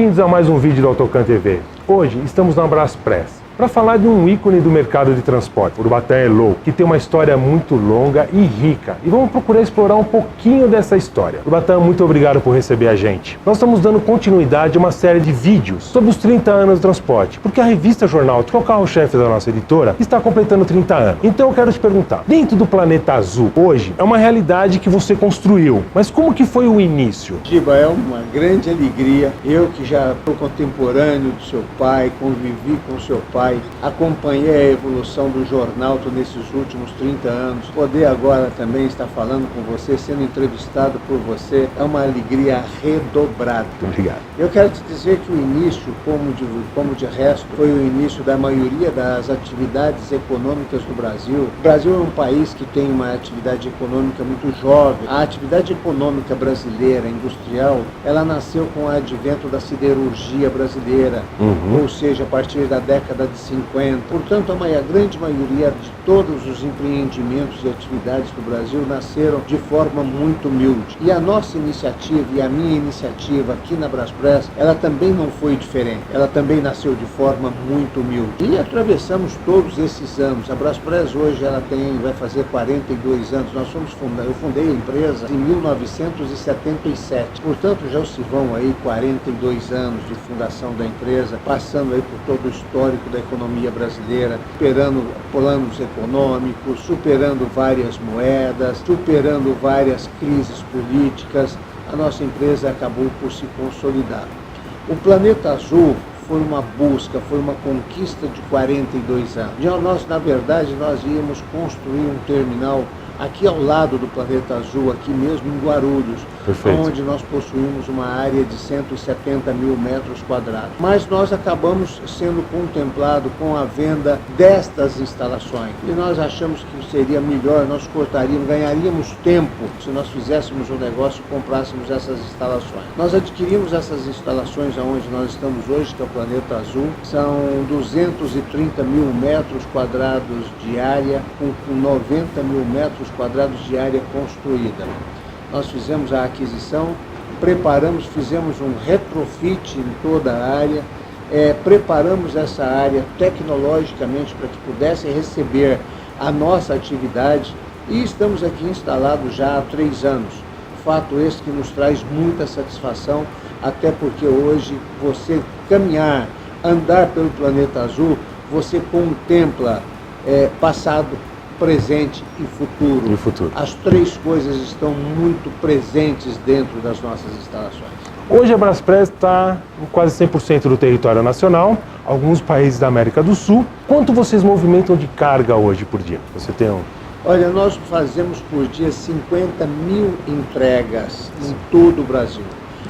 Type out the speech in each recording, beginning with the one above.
Bem-vindos a mais um vídeo do Autocan TV. Hoje estamos na Braspress para falar de um ícone do mercado de transporte, o Urubatã Elo, que tem uma história muito longa e rica. E vamos procurar explorar um pouquinho dessa história. Urubatã, muito obrigado por receber a gente. Nós estamos dando continuidade a uma série de vídeos sobre os 30 anos do transporte, porque a revista Jornal, que é o carro-chefe da nossa editora, está completando 30 anos. Então eu quero te perguntar, dentro do Planeta Azul, hoje, é uma realidade que você construiu, mas como que foi o início? Giba, é uma grande alegria. Eu que já sou contemporâneo do seu pai, convivi com seu pai, acompanhei a evolução do jornal nesses últimos 30 anos. Poder agora também estar falando com você, sendo entrevistado por você, é uma alegria redobrada. Obrigado. Eu quero te dizer que o início, como de resto, foi o início da maioria das atividades econômicas do Brasil. O Brasil é um país que tem uma atividade econômica muito jovem. A atividade econômica brasileira, industrial, ela nasceu com o advento da siderurgia brasileira, ou seja, a partir da década de 50. Portanto, a grande maioria de todos os empreendimentos e atividades do Brasil nasceram de forma muito humilde. E a nossa iniciativa e a minha iniciativa aqui na Braspress, ela também não foi diferente. Ela também nasceu de forma muito humilde. E atravessamos todos esses anos. A Braspress hoje vai fazer 42 anos. Eu fundei a empresa em 1977. Portanto, já se vão aí 42 anos de fundação da empresa, passando aí por todo o histórico da economia brasileira, superando planos econômicos, superando várias moedas, superando várias crises políticas. A nossa empresa acabou por se consolidar. O Planeta Azul foi uma busca, foi uma conquista de 42 anos. Na verdade, nós íamos construir um terminal aqui ao lado do Planeta Azul, aqui mesmo em Guarulhos, onde nós possuímos uma área de 170 mil metros quadrados. Mas nós acabamos sendo contemplados com a venda destas instalações. E nós achamos que seria melhor, nós ganharíamos tempo se nós fizéssemos um negócio e comprássemos essas instalações. Nós adquirimos essas instalações onde nós estamos hoje, que é o Planeta Azul. São 230 mil metros quadrados de área, com 90 mil metros quadrados de área construída. Nós fizemos a aquisição, fizemos um retrofit em toda a área, preparamos essa área tecnologicamente para que pudesse receber a nossa atividade e estamos aqui instalados já há 3 anos. Fato esse que nos traz muita satisfação, até porque hoje você andar pelo Planeta Azul, você contempla passado, presente e futuro. As 3 coisas estão muito presentes dentro das nossas instalações. Hoje a Braspress está em quase 100% do território nacional, alguns países da América do Sul. Quanto vocês movimentam de carga hoje por dia? Você tem Olha, nós fazemos por dia 50 mil entregas em todo o Brasil.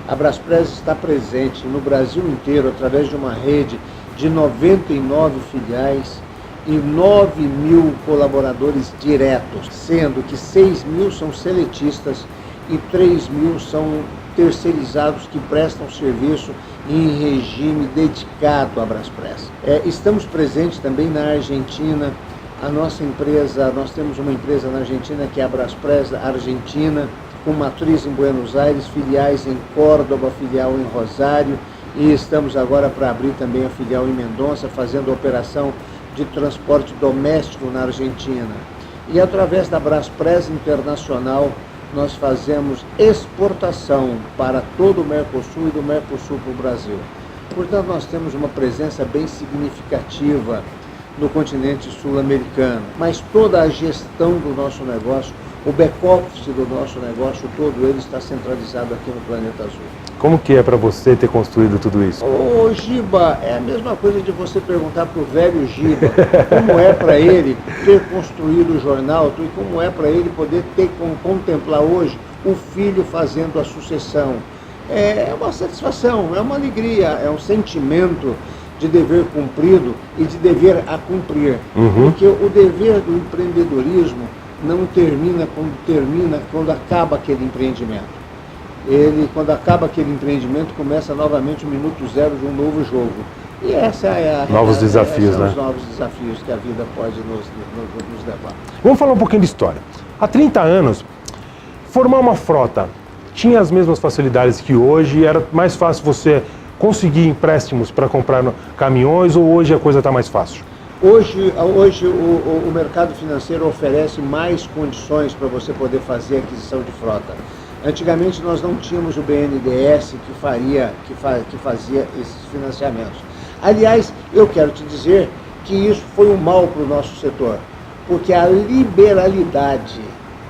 A Braspress está presente no Brasil inteiro através de uma rede de 99 filiais e 9 mil colaboradores diretos, sendo que 6 mil são seletistas e 3 mil são terceirizados que prestam serviço em regime dedicado à Braspress. Estamos presentes também na Argentina. Nós temos uma empresa na Argentina que é a Braspress Argentina, com matriz em Buenos Aires, filiais em Córdoba, filial em Rosário, e estamos agora para abrir também a filial em Mendonça, fazendo operação de transporte doméstico na Argentina. E através da Braspress Internacional, nós fazemos exportação para todo o Mercosul e do Mercosul para o Brasil. Portanto, nós temos uma presença bem significativa no continente sul-americano. Mas toda a gestão do nosso negócio, o back-office do nosso negócio, todo ele está centralizado aqui no Planeta Azul. Como que é para você ter construído tudo isso? Ô Giba, é a mesma coisa de você perguntar para o velho Giba como é para ele ter construído o jornal e como é para ele poder contemplar hoje o filho fazendo a sucessão. É uma satisfação, é uma alegria, é um sentimento de dever cumprido e de dever a cumprir. Porque o dever do empreendedorismo não termina quando acaba aquele empreendimento. Quando acaba aquele empreendimento, começa novamente o minuto zero de um novo jogo. E essa é novos desafios, né? Os novos desafios que a vida pode nos levar. Vamos falar um pouquinho de história. Há 30 anos, formar uma frota tinha as mesmas facilidades que hoje? Era mais fácil você conseguir empréstimos para comprar caminhões ou hoje a coisa está mais fácil? Hoje o mercado financeiro oferece mais condições para você poder fazer aquisição de frota. Antigamente nós não tínhamos o BNDES que fazia esses financiamentos. Aliás, eu quero te dizer que isso foi um mal para o nosso setor, porque a liberalidade,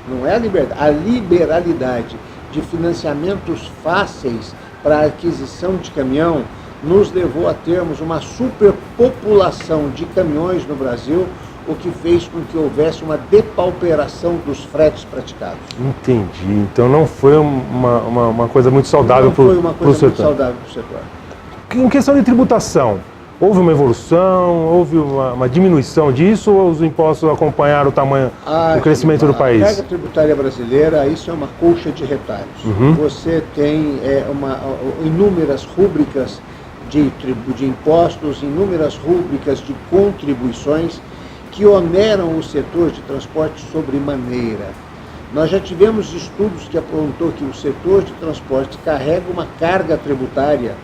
não é a liberdade, a liberalidade de financiamentos fáceis para a aquisição de caminhão nos levou a termos uma superpopulação de caminhões no Brasil, o que fez com que houvesse uma depauperação dos fretes praticados. Entendi. Então não foi uma coisa muito saudável para o setor. Não foi uma coisa muito saudável para o setor. Em questão de tributação, houve uma evolução, houve uma diminuição disso ou os impostos acompanharam o tamanho do crescimento do país? A carga tributária brasileira, isso é uma colcha de retalhos. Você tem inúmeras rúbricas de impostos, inúmeras rúbricas de contribuições que oneram o setor de transporte sobremaneira. Nós já tivemos estudos que apontou que o setor de transporte carrega uma carga tributária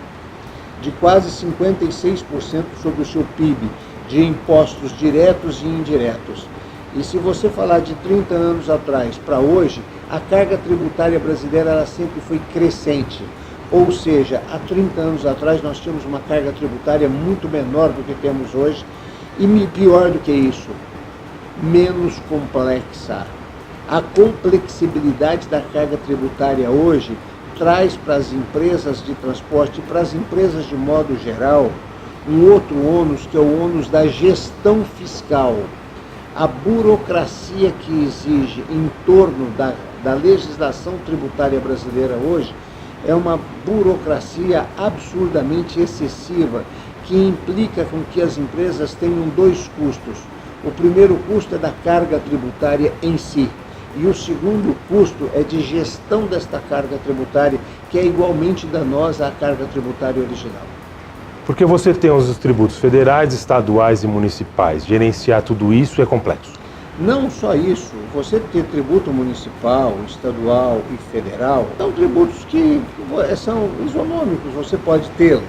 de quase 56% sobre o seu PIB, de impostos diretos e indiretos. E se você falar de 30 anos atrás para hoje, a carga tributária brasileira ela sempre foi crescente. Ou seja, há 30 anos atrás nós tínhamos uma carga tributária muito menor do que temos hoje e pior do que isso, menos complexa. A complexibilidade da carga tributária hoje traz para as empresas de transporte e para as empresas de modo geral um outro ônus, que é o ônus da gestão fiscal. A burocracia que exige em torno da legislação tributária brasileira hoje é uma burocracia absurdamente excessiva, que implica com que as empresas tenham dois custos. O primeiro custo é da carga tributária em si, e o segundo custo é de gestão desta carga tributária, que é igualmente danosa à carga tributária original. Porque você tem os tributos federais, estaduais e municipais. Gerenciar tudo isso é complexo. Não só isso, você ter tributo municipal, estadual e federal, são tributos que são isonômicos, você pode tê-los.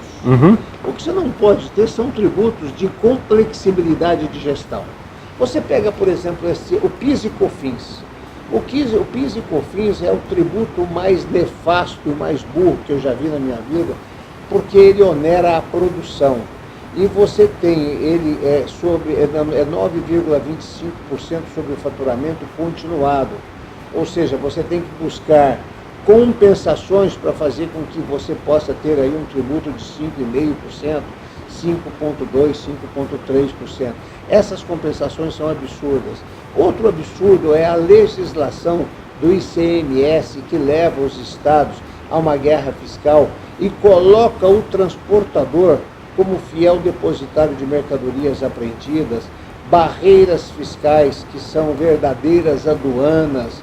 O que você não pode ter são tributos de complexibilidade de gestão. Você pega, por exemplo, o PIS e COFINS. O PIS e COFINS é o tributo mais nefasto e mais burro que eu já vi na minha vida, porque ele onera a produção. E você tem ele é 9,25% sobre o faturamento continuado. Ou seja, você tem que buscar compensações para fazer com que você possa ter aí um tributo de 5,5%, 5,2%, 5,3%. Essas compensações são absurdas. Outro absurdo é a legislação do ICMS, que leva os estados a uma guerra fiscal e coloca o transportador como fiel depositário de mercadorias apreendidas, barreiras fiscais que são verdadeiras aduanas,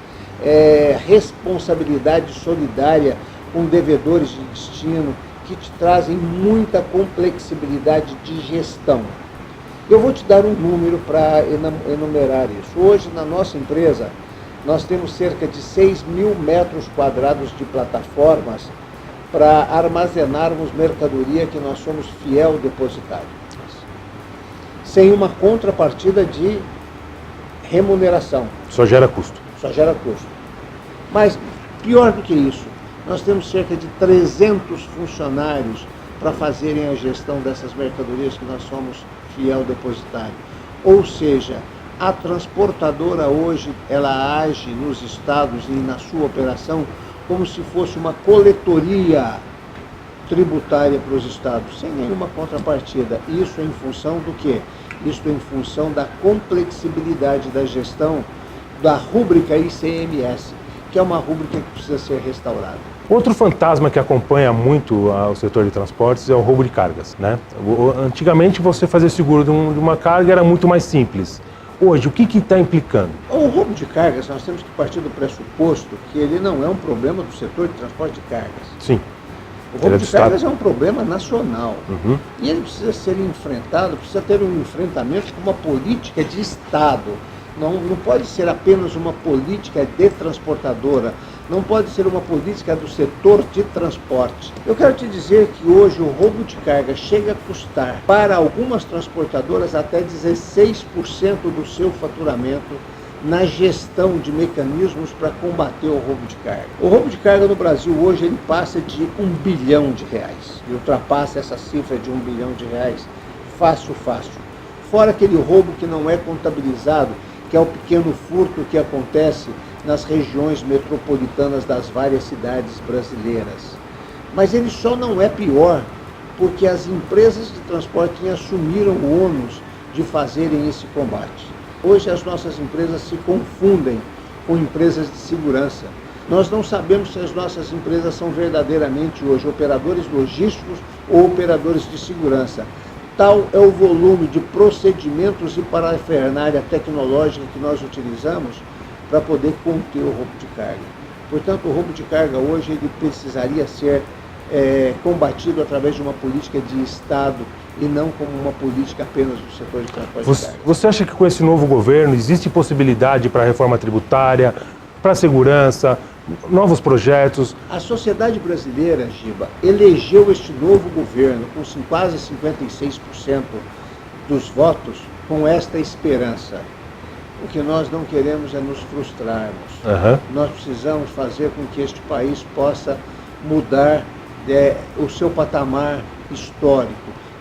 responsabilidade solidária com devedores de destino, que te trazem muita complexibilidade de gestão. Eu vou te dar um número para enumerar isso. Hoje, na nossa empresa, nós temos cerca de 6 mil metros quadrados de plataformas para armazenarmos mercadoria que nós somos fiel depositário, sem uma contrapartida de remuneração. Só gera custo. Só gera custo. Mas, pior do que isso, nós temos cerca de 300 funcionários para fazerem a gestão dessas mercadorias que nós somos fiel depositário. Ou seja, a transportadora hoje, ela age nos estados e na sua operação como se fosse uma coletoria tributária para os estados, sem nenhuma contrapartida. Isso em função do quê? Isso em função da complexibilidade da gestão da rúbrica ICMS, que é uma rúbrica que precisa ser restaurada. Outro fantasma que acompanha muito o setor de transportes é o roubo de cargas, né? Antigamente você fazer seguro de uma carga era muito mais simples. Hoje, o que está implicando? O roubo de cargas, nós temos que partir do pressuposto que ele não é um problema do setor de transporte de cargas. Sim. O roubo de cargas é um problema nacional. E ele precisa ser enfrentado, precisa ter um enfrentamento com uma política de Estado. Não pode ser apenas uma política de transportadora. não pode ser uma política do setor de transporte. Eu quero te dizer que hoje o roubo de carga chega a custar para algumas transportadoras até 16% do seu faturamento na gestão de mecanismos para combater o roubo de carga. O roubo de carga no Brasil hoje ele passa de R$ 1 bilhão, e ultrapassa essa cifra de R$ 1 bilhão fácil. Fora aquele roubo que não é contabilizado, que é o pequeno furto que acontece nas regiões metropolitanas das várias cidades brasileiras. Mas ele só não é pior porque as empresas de transporte assumiram o ônus de fazerem esse combate. Hoje as nossas empresas se confundem com empresas de segurança. Nós não sabemos se as nossas empresas são verdadeiramente hoje operadores logísticos ou operadores de segurança. Tal é o volume de procedimentos e parafernália tecnológica que nós utilizamos para poder conter o roubo de carga. Portanto, o roubo de carga hoje ele precisaria ser combatido através de uma política de Estado e não como uma política apenas do setor de transporte de carga. Você acha que com esse novo governo existe possibilidade para a reforma tributária, para a segurança, novos projetos? A sociedade brasileira, Giba, elegeu este novo governo com quase 56% dos votos com esta esperança. O que nós não queremos é nos frustrarmos. Nós precisamos fazer com que este país possa mudar o seu patamar histórico.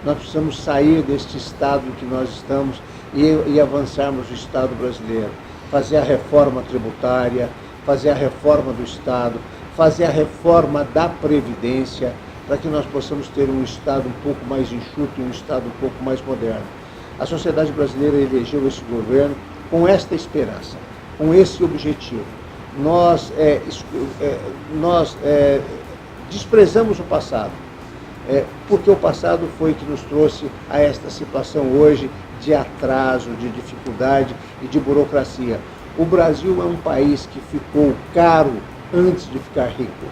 Nós precisamos sair deste estado em que nós estamos e avançarmos o Estado brasileiro. Fazer a reforma tributária, fazer a reforma do Estado, fazer a reforma da Previdência, para que nós possamos ter um Estado um pouco mais enxuto e um Estado um pouco mais moderno. A sociedade brasileira elegeu esse governo com esta esperança, com esse objetivo. Nós desprezamos o passado, porque o passado foi que nos trouxe a esta situação hoje de atraso, de dificuldade e de burocracia. O Brasil é um país que ficou caro antes de ficar rico.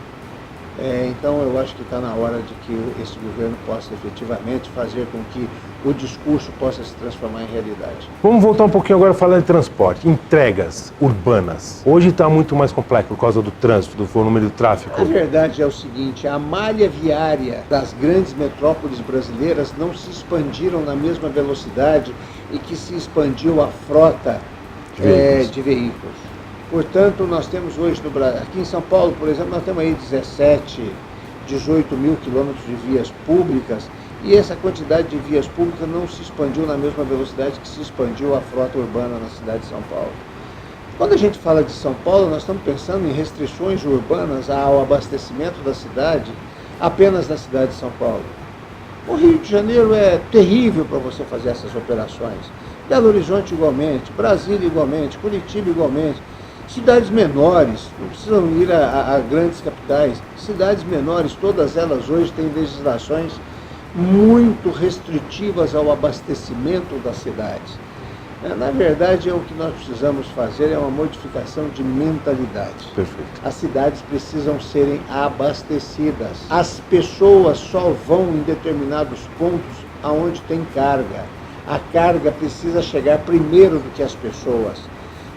Então eu acho que está na hora de que esse governo possa efetivamente fazer com que o discurso possa se transformar em realidade. Vamos voltar um pouquinho agora a falar de transporte, entregas urbanas. Hoje está muito mais complexo por causa do trânsito, do volume do tráfego. A verdade é o seguinte, a malha viária das grandes metrópoles brasileiras não se expandiram na mesma velocidade e que se expandiu a frota de veículos. Portanto, nós temos hoje no Brasil, aqui em São Paulo, por exemplo, nós temos aí 18 mil quilômetros de vias públicas e essa quantidade de vias públicas não se expandiu na mesma velocidade que se expandiu a frota urbana na cidade de São Paulo. Quando a gente fala de São Paulo, nós estamos pensando em restrições urbanas ao abastecimento da cidade, apenas da cidade de São Paulo. O Rio de Janeiro é terrível para você fazer essas operações. Belo Horizonte igualmente, Brasília igualmente, Curitiba igualmente. Cidades menores, não precisam ir a grandes capitais. Cidades menores, todas elas hoje têm legislações muito restritivas ao abastecimento das cidades. Na verdade, o que nós precisamos fazer é uma modificação de mentalidade. Perfeito. As cidades precisam serem abastecidas. As pessoas só vão em determinados pontos aonde tem carga. A carga precisa chegar primeiro do que as pessoas.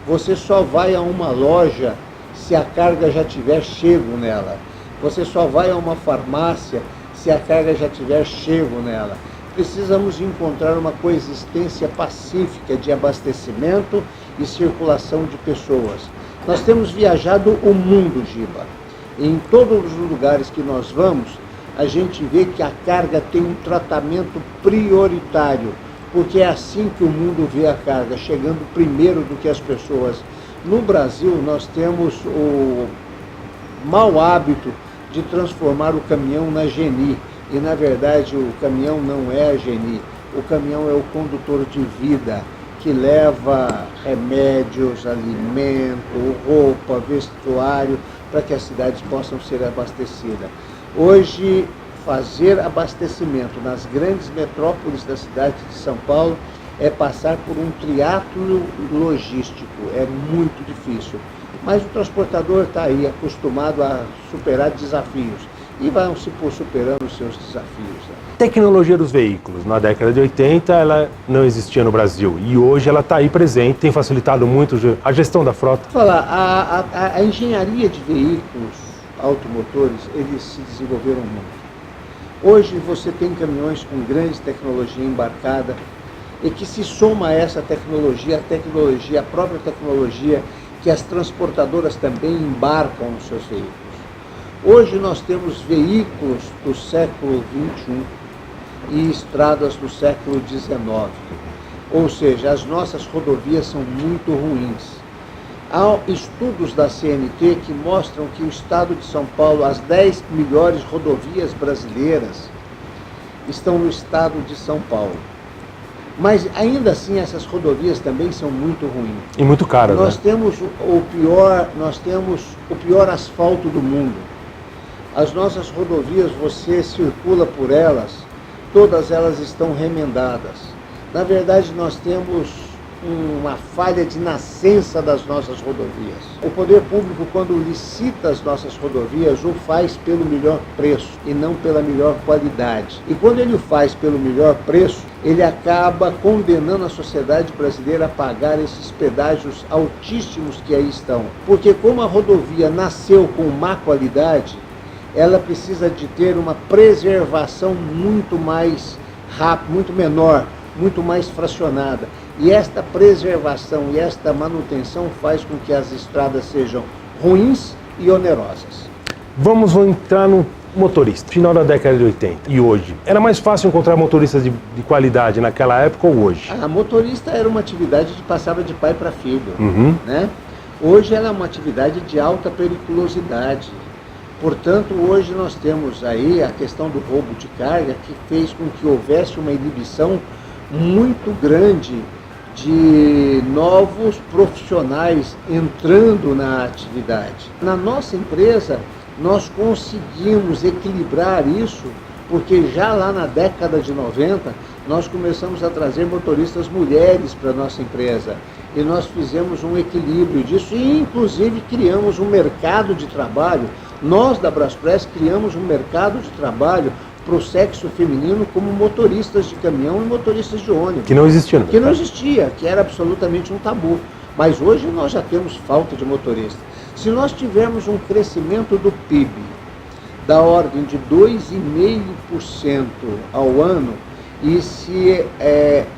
Você só vai a uma loja se a carga já tiver chego nela. Você só vai a uma farmácia se a carga já tiver chego nela. Precisamos encontrar uma coexistência pacífica de abastecimento e circulação de pessoas. Nós temos viajado o mundo, Giba. E em todos os lugares que nós vamos, a gente vê que a carga tem um tratamento prioritário, porque é assim que o mundo vê a carga, chegando primeiro do que as pessoas. No Brasil, nós temos o mau hábito de transformar o caminhão na GNI. E, na verdade, o caminhão não é a GNI. O caminhão é o condutor de vida, que leva remédios, alimento, roupa, vestuário, para que as cidades possam ser abastecidas. Hoje, fazer abastecimento nas grandes metrópoles da cidade de São Paulo é passar por um triatlo logístico, é muito difícil. Mas o transportador está aí acostumado a superar desafios. e vão se superando os seus desafios. Tecnologia dos veículos. Na década de 80 ela não existia no Brasil e hoje ela está aí presente, tem facilitado muito a gestão da frota. Falar, a engenharia de veículos automotores, eles se desenvolveram muito. Hoje você tem caminhões com grande tecnologia embarcada e que se soma a essa tecnologia, a própria tecnologia que as transportadoras também embarcam nos seus veículos. Hoje nós temos veículos do século XXI e estradas do século XIX, ou seja, as nossas rodovias são muito ruins. Há estudos da CNT que mostram que o estado de São Paulo, as 10 melhores rodovias brasileiras, estão no estado de São Paulo. Mas ainda assim essas rodovias também são muito ruins. E muito caras, nós temos o pior asfalto do mundo. As nossas rodovias, você circula por elas, todas elas estão remendadas. Na verdade, nós temos uma falha de nascença das nossas rodovias. O poder público, quando licita as nossas rodovias, o faz pelo melhor preço e não pela melhor qualidade. E quando ele o faz pelo melhor preço, ele acaba condenando a sociedade brasileira a pagar esses pedágios altíssimos que aí estão. Porque como a rodovia nasceu com má qualidade, ela precisa de ter uma preservação muito mais rápida, muito menor, muito mais fracionada. E esta preservação e esta manutenção faz com que as estradas sejam ruins e onerosas. Vamos entrar no motorista. Final da década de 80 e hoje. Era mais fácil encontrar motoristas de qualidade naquela época ou hoje? A motorista era uma atividade que passava de pai para filho. Né? Hoje ela é uma atividade de alta periculosidade. Portanto, hoje nós temos aí a questão do roubo de carga que fez com que houvesse uma inibição muito grande de novos profissionais entrando na atividade. Na nossa empresa, nós conseguimos equilibrar isso, porque já lá na década de 90, nós começamos a trazer motoristas mulheres para a nossa empresa. E nós fizemos um equilíbrio disso e, inclusive, criamos um mercado de trabalho. Nós, da Braspress, criamos um mercado de trabalho para o sexo feminino como motoristas de caminhão e motoristas de ônibus. Que não existia. Que não existia, que era absolutamente um tabu. Mas hoje nós já temos falta de motoristas. Se nós tivermos um crescimento do PIB da ordem de 2,5% ao ano, e se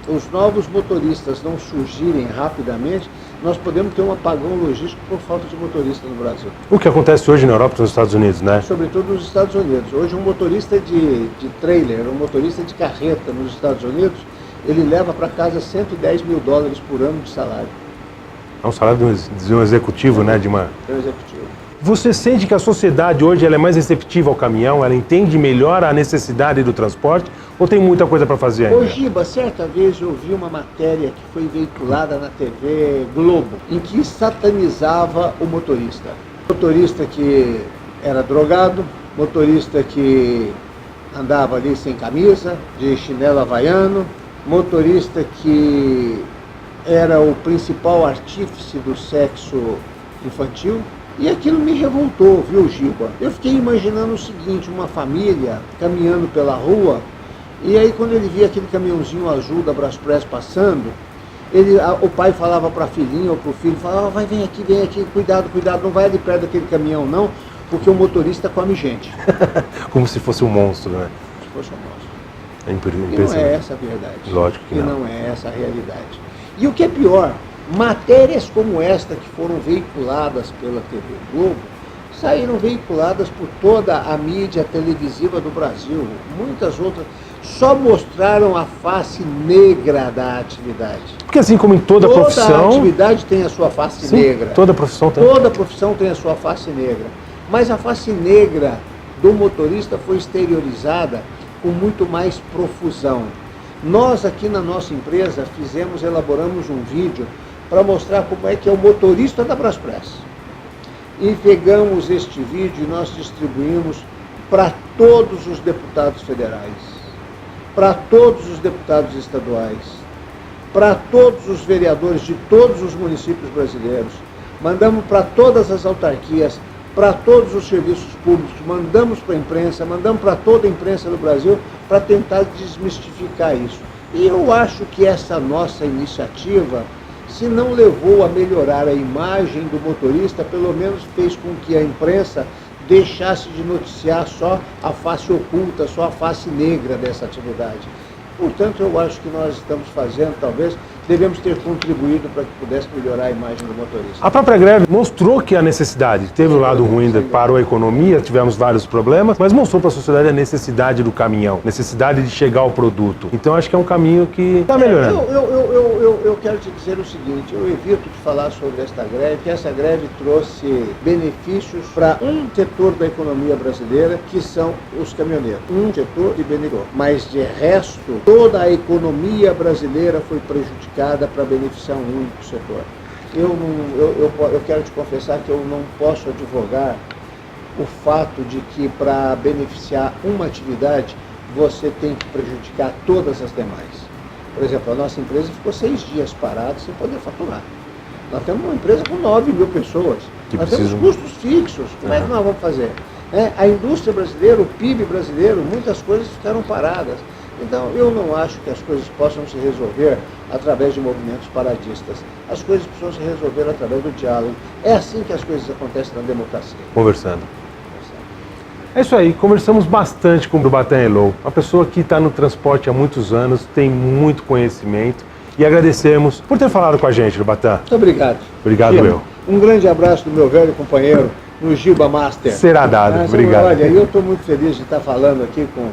os novos motoristas não surgirem rapidamente, nós podemos ter um apagão logístico por falta de motorista no Brasil. O que acontece hoje na Europa e nos Estados Unidos, né? Sobretudo nos Estados Unidos. Hoje um motorista de trailer, um motorista de carreta nos Estados Unidos, ele leva para casa $110 mil por ano de salário. É um salário de um executivo, né? De um executivo. Você sente que a sociedade hoje ela é mais receptiva ao caminhão, ela entende melhor a necessidade do transporte ou tem muita coisa para fazer ainda? Ô Giba, certa vez eu vi uma matéria que foi veiculada na TV Globo, em que satanizava o motorista. Motorista que era drogado, motorista que andava ali sem camisa, de chinelo havaiano, motorista que era o principal artífice do sexo infantil. E aquilo me revoltou, viu, Giba? Eu fiquei imaginando o seguinte, uma família caminhando pela rua, e aí quando ele via aquele caminhãozinho azul da Braspress passando, o pai falava para a filhinha ou para o filho, falava, vai, vem aqui, cuidado, não vai ali perto daquele caminhão não, porque o motorista come gente. Como se fosse um monstro, né? Como se fosse um monstro. É e não é essa a verdade. Lógico que não. E não é essa a realidade. E o que é pior, matérias como esta que foram veiculadas pela TV Globo, saíram veiculadas por toda a mídia televisiva do Brasil. Muitas outras só mostraram a face negra da atividade. Porque assim como em toda profissão... Toda atividade tem a sua face negra. Toda profissão tem. Toda profissão tem a sua face negra. Mas a face negra do motorista foi exteriorizada com muito mais profusão. Nós aqui na nossa empresa elaboramos um vídeo para mostrar como é que é o motorista da Braspress. E pegamos este vídeo e nós distribuímos para todos os deputados federais, para todos os deputados estaduais, para todos os vereadores de todos os municípios brasileiros. Mandamos para todas as autarquias, para todos os serviços públicos, mandamos para a imprensa, mandamos para toda a imprensa do Brasil para tentar desmistificar isso. E eu acho que essa nossa iniciativa, se não levou a melhorar a imagem do motorista, pelo menos fez com que a imprensa deixasse de noticiar só a face oculta, só a face negra dessa atividade. Portanto, eu acho que nós estamos fazendo, talvez, devemos ter contribuído para que pudesse melhorar a imagem do motorista. A própria greve mostrou que a necessidade, teve o lado ruim, parou a economia, tivemos vários problemas, mas mostrou para a sociedade a necessidade do caminhão, necessidade de chegar ao produto. Então acho que é um caminho que está melhorando. Eu quero te dizer o seguinte, eu evito de falar sobre esta greve, que essa greve trouxe benefícios para um setor da economia brasileira, que são os caminhoneiros. Um setor que beneficiou, mas de resto, toda a economia brasileira foi prejudicada para beneficiar um único setor. Eu quero te confessar que eu não posso advogar o fato de que para beneficiar uma atividade você tem que prejudicar todas as demais. Por exemplo, a nossa empresa ficou 6 dias parada sem poder faturar. Nós temos uma empresa com 9 mil pessoas. Nós temos custos fixos. Como é que nós vamos fazer? A indústria brasileira, o PIB brasileiro, muitas coisas ficaram paradas. Então, eu não acho que as coisas possam se resolver através de movimentos paradistas. As coisas precisam se resolver através do diálogo. É assim que as coisas acontecem na democracia. Conversando. É isso aí, conversamos bastante com o Urubatã Elo, uma pessoa que está no transporte há muitos anos, tem muito conhecimento, e agradecemos por ter falado com a gente, Urubatã. Muito obrigado. Obrigado, meu. Um grande abraço do meu velho companheiro, no Giba Master. Será dado, obrigado. Olha, eu estou muito feliz de estar falando aqui com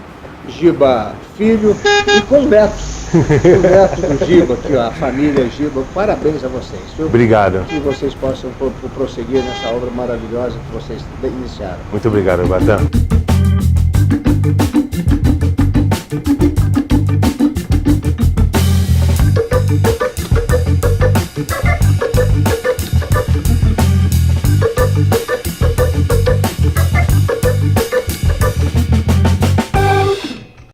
Giba Filho e com o neto. O neto do Giba, aqui, ó, a família Giba. Parabéns a vocês, viu? Obrigado. Que vocês possam prosseguir nessa obra maravilhosa que vocês iniciaram. Muito obrigado, Urubatã.